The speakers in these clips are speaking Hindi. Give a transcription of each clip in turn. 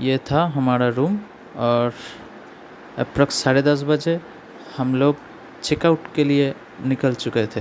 ये था हमारा रूम और अप्रॉक्स 10:30 बजे हम लोग चेकआउट के लिए निकल चुके थे।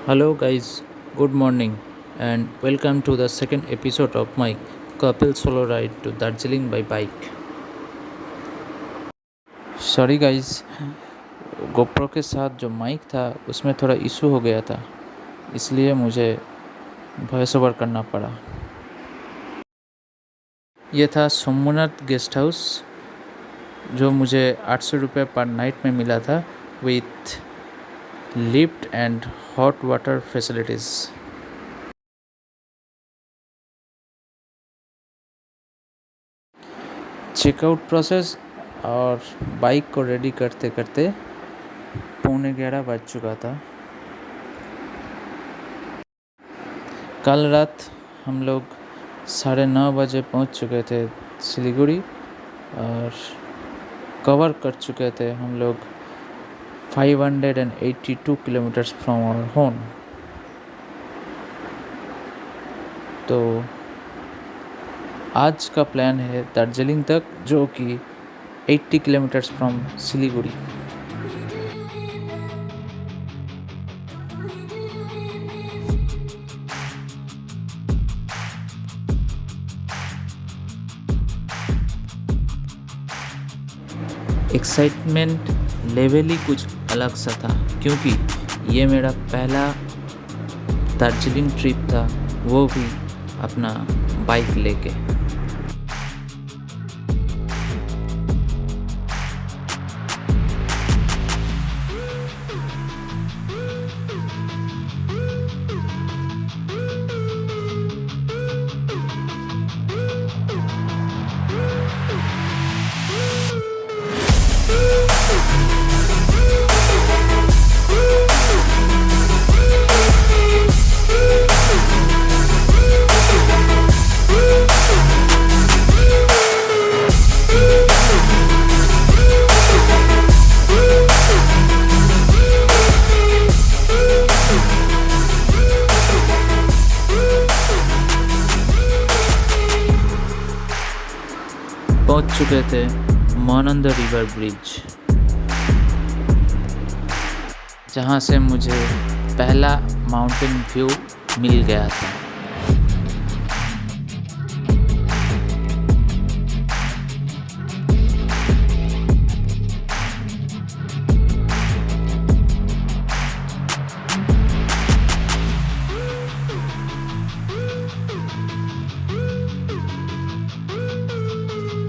Hello guys, good morning and welcome to the second episode of my Kapil solo ride to Darjeeling by bike. Sorry guys, GoPro के साथ जो माइक था उसमें थोड़ा इशू हो गया था, इसलिए मुझे वॉइस ओवर करना पड़ा। ये था सोमनाथ गेस्ट हाउस जो मुझे 800 रुपये पर नाइट में मिला था with lift and hot water facilities. Checkout process और बाइक को रेडी करते करते 11:15 बज चुका था। कल रात हम लोग 9:30 बजे पहुंच चुके थे सिलीगुड़ी और कवर कर चुके थे हम लोग 582 किलोमीटर्स फ्रॉम आवर होम। तो आज का प्लान है दार्जिलिंग तक, जो कि 80 kilometres from Siliguri. Excitement level ही कुछ अलग सा था, क्योंकि ये मेरा पहला दार्जिलिंग ट्रिप था, वो भी अपना बाइक लेके। पहुंच चुके थे महानंदा रिवर ब्रिज, जहां से मुझे पहला माउंटेन व्यू मिल गया था।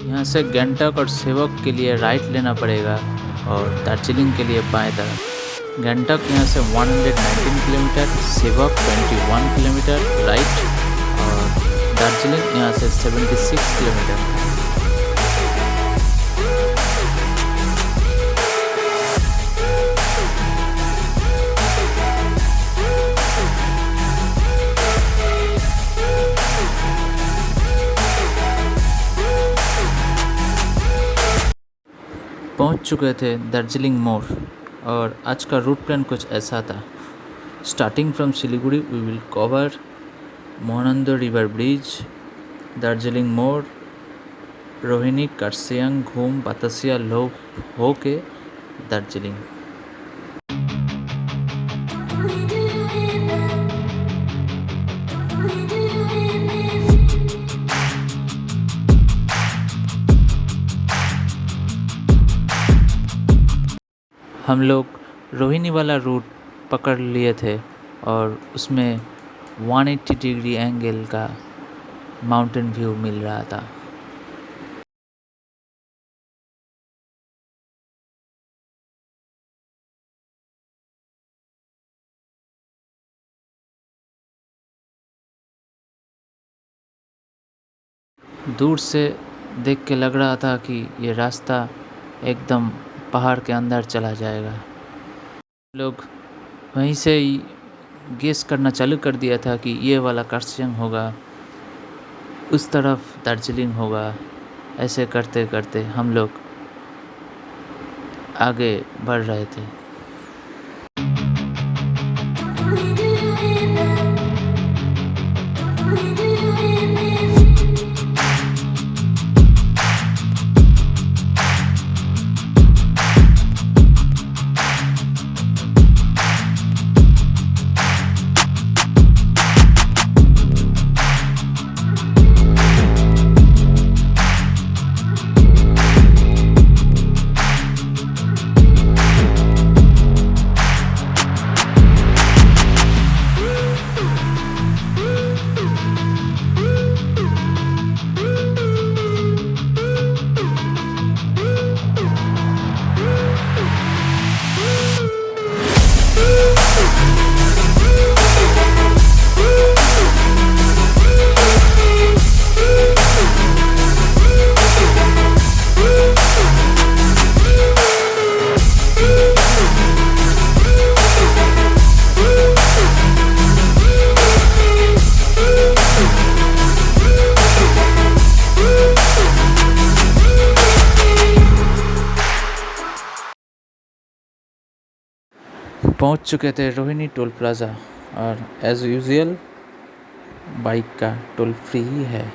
यहाँ से गंगटोक और सेवक के लिए राइट लेना पड़ेगा और दार्जिलिंग के लिए बाएं तरफ। गंगटोक यहाँ से 119 किलोमीटर, सेवक 21 किलोमीटर राइट और दार्जिलिंग यहाँ से 76 किलोमीटर। पहुंच चुके थे दार्जिलिंग मोड़ और आज का रूट प्लान कुछ ऐसा था। Starting from Siliguri we will cover Mahananda river bridge, Darjeeling मोड़, रोहिणी, कर्सियंग, घूम, बतासिया, लोप हो के दार्जिलिंग। हम लोग रोहिणी वाला रूट पकड़ लिए थे और उसमें 180 डिग्री एंगल का माउंटेन व्यू मिल रहा था। दूर से देख के लग रहा था कि ये रास्ता एकदम पहाड़ के अंदर चला जाएगा। लोग वहीं से ही गेस करना चालू कर दिया था कि ये वाला कर्सियंग होगा, उस तरफ दार्जिलिंग होगा। ऐसे करते करते हम लोग आगे बढ़ रहे थे। पहुंच चुके थे रोहिणी टोल प्लाज़ा और एज़ यूजुअल बाइक का टोल फ्री ही है।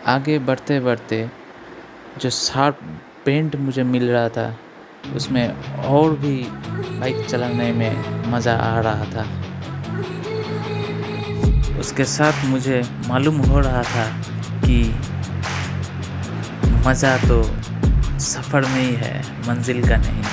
आगे बढ़ते बढ़ते जो शार्प बेंड मुझे मिल रहा था उसमें और भी बाइक चलाने में मज़ा आ रहा था। उसके साथ मुझे मालूम हो रहा था कि मज़ा तो सफ़र में ही है, मंजिल का नहीं।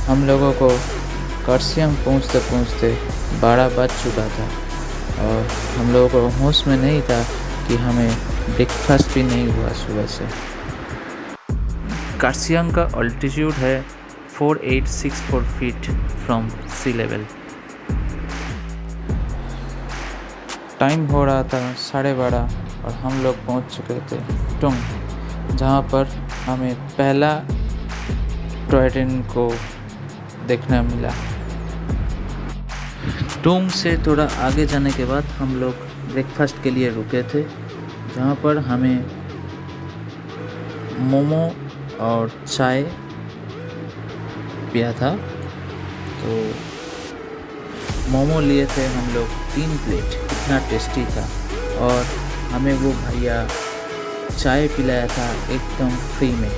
हम लोगों को कर्सियंग पहुँचते पहुँचते 12 बज चुका था और हम लोगों को होश में नहीं था कि हमें ब्रेकफास्ट भी नहीं हुआ सुबह से। कर्सियंग का अल्टीट्यूड है 4864 feet from sea level. Time हो रहा था 12:30 और हम लोग पहुंच चुके थे टुंग, जहां पर हमें पहला टॉय ट्रेन को देखने मिला। टुंग से थोड़ा आगे जाने के बाद हम लोग ब्रेकफास्ट के लिए रुके थे, जहाँ पर हमें मोमो और चाय पिया था। तो मोमो लिए थे हम लोग 3 प्लेट, इतना टेस्टी था। और हमें वो भैया चाय पिलाया था एकदम फ्री में।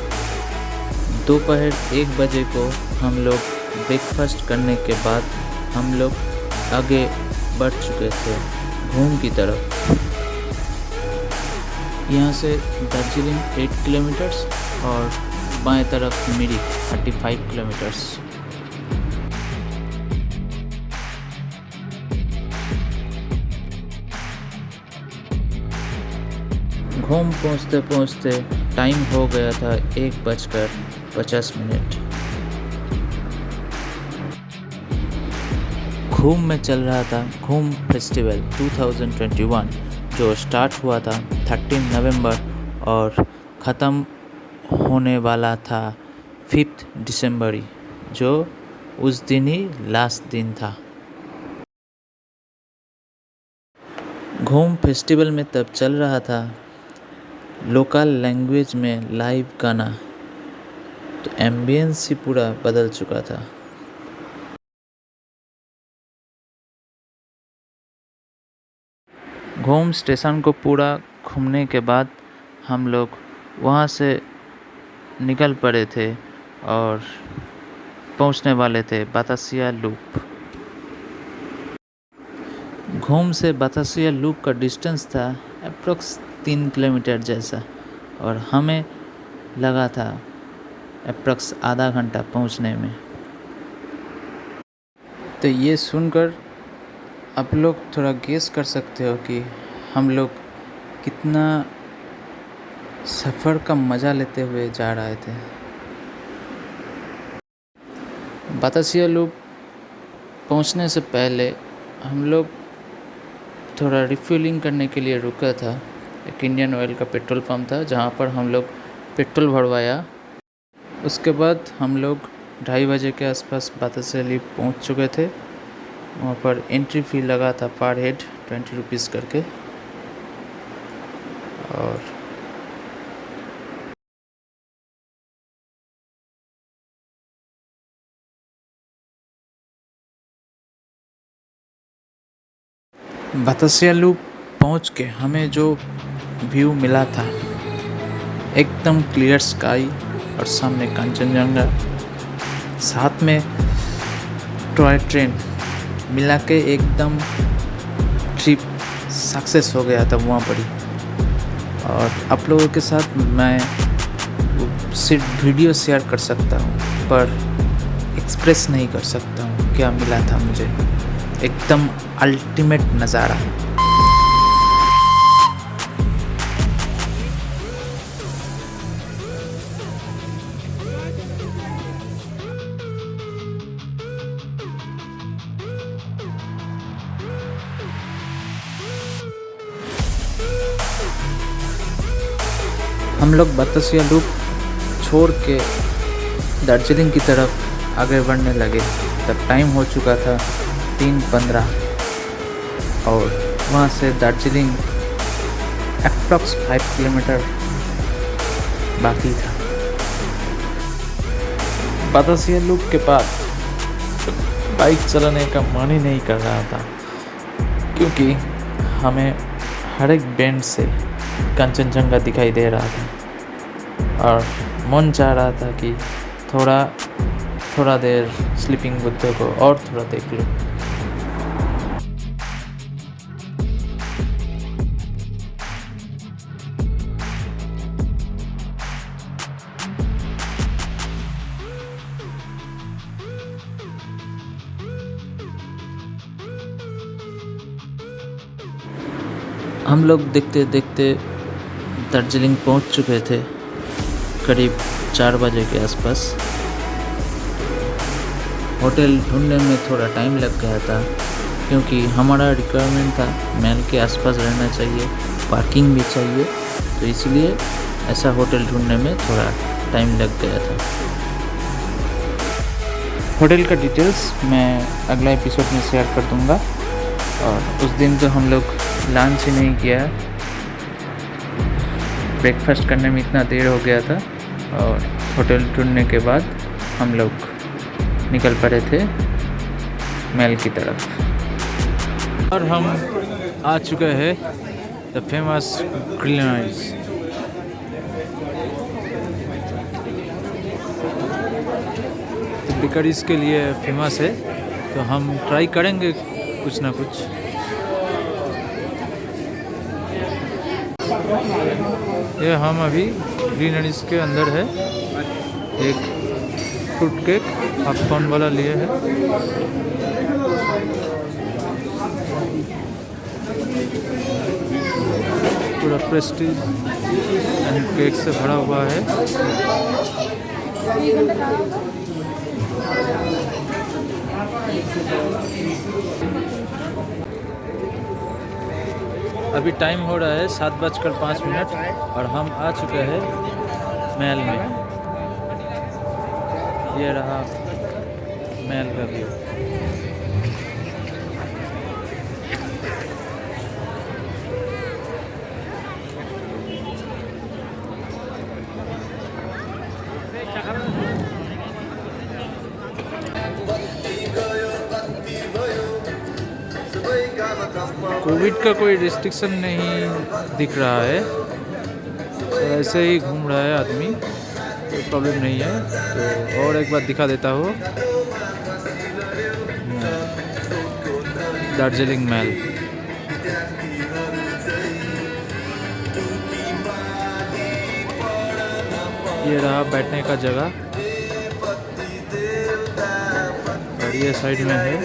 दोपहर 1 बजे को हम लोग ब्रेकफास्ट करने के बाद हम लोग आगे बढ़ चुके थे घूम की तरफ। यहाँ से दार्जिलिंग 8 किलोमीटर्स और बाएं तरफ मिरिक 35 किलोमीटर्स। घूम पहुँचते पहुँचते टाइम हो गया था 1:50। घूम में चल रहा था घूम फेस्टिवल 2021 जो स्टार्ट हुआ था 13 नवंबर और ख़त्म होने वाला था 5 दिसंबर ही, जो उस दिन ही लास्ट दिन था। घूम फेस्टिवल में तब चल रहा था लोकल लैंग्वेज में लाइव गाना, तो एम्बियंस ही पूरा बदल चुका था। घूम स्टेशन को पूरा घूमने के बाद हम लोग वहाँ से निकल पड़े थे और पहुँचने वाले थे बतासिया लूप। घूम से बतासिया लूप का डिस्टेंस था अप्रोक्स 3 किलोमीटर जैसा, और हमें लगा था अप्रोक्स आधा घंटा पहुँचने में। तो ये सुनकर आप लोग थोड़ा गेस कर सकते हो कि हम लोग कितना सफ़र का मज़ा लेते हुए जा रहे थे। बतासिया लूप पहुंचने से पहले हम लोग थोड़ा रिफ्यूलिंग करने के लिए रुका था। एक इंडियन ऑयल का पेट्रोल पंप था जहां पर हम लोग पेट्रोल भरवाया। उसके बाद हम लोग 2:30 बजे के आसपास बतासिया लूप पहुंच चुके थे। वहाँ पर एंट्री फ़ी लगा था पर हेड 20 रुपीज़ करके। और बतासिया लूप पहुँच के हमें जो व्यू मिला था, एकदम क्लियर स्काई और सामने कंचनजंगा, साथ में टॉय ट्रेन, मिला के एकदम ट्रिप सक्सेस हो गया था वहाँ पर ही। और आप लोगों के साथ मैं सिर्फ वीडियो शेयर कर सकता हूँ, पर एक्सप्रेस नहीं कर सकता हूँ क्या मिला था मुझे। एकदम अल्टीमेट नज़ारा। हम लोग बतासिया लूप छोड़ के दार्जिलिंग की तरफ आगे बढ़ने लगे, तब टाइम हो चुका था 3:15 और वहाँ से दार्जिलिंग अप्रॉक्स 5 किलोमीटर बाकी था। बतासिया लूप के बाद बाइक चलाने का मन ही नहीं कर रहा था, क्योंकि हमें हर एक बेंड से कंचनजंगा दिखाई दे रहा था और मन चाह रहा था कि थोड़ा देर स्लीपिंग बुद्ध को और थोड़ा देख लो। हम लोग देखते देखते दार्जिलिंग पहुंच चुके थे करीब 4 बजे के आसपास। होटल ढूंढने में थोड़ा टाइम लग गया था, क्योंकि हमारा रिक्वायरमेंट था महल के आसपास रहना चाहिए, पार्किंग भी चाहिए, तो इसलिए ऐसा होटल ढूंढने में थोड़ा टाइम लग गया था। होटल का डिटेल्स मैं अगला एपिसोड में शेयर कर दूंगा। और उस दिन तो हम लोग लंच ही नहीं किया, ब्रेकफास्ट करने में इतना देर हो गया था, और होटल ढूंढने के बाद हम लोग निकल पड़े थे महल की तरफ। और हम आ चुके हैं द फेमस ग्रिल्स। तो बेकरीज के लिए फेमस है, तो हम ट्राई करेंगे कुछ ना कुछ। ये हम अभी ग्रीनरीज के अंदर है। एक फ्रूट केक पॉपकॉर्न वाला लिए है। पूरा प्रेस्टीज एंड केक से भरा हुआ है। अभी टाइम हो रहा है 7:05 और हम आ चुके हैं महल में। ये रहा महल का व्यू। कोविड का कोई रिस्ट्रिक्शन नहीं दिख रहा है, तो ऐसे ही घूम रहा है आदमी, कोई प्रॉब्लम नहीं है। तो और एक बार दिखा देता हूँ, दार्जिलिंग महल। ये रहा बैठने का जगह और ये साइड में है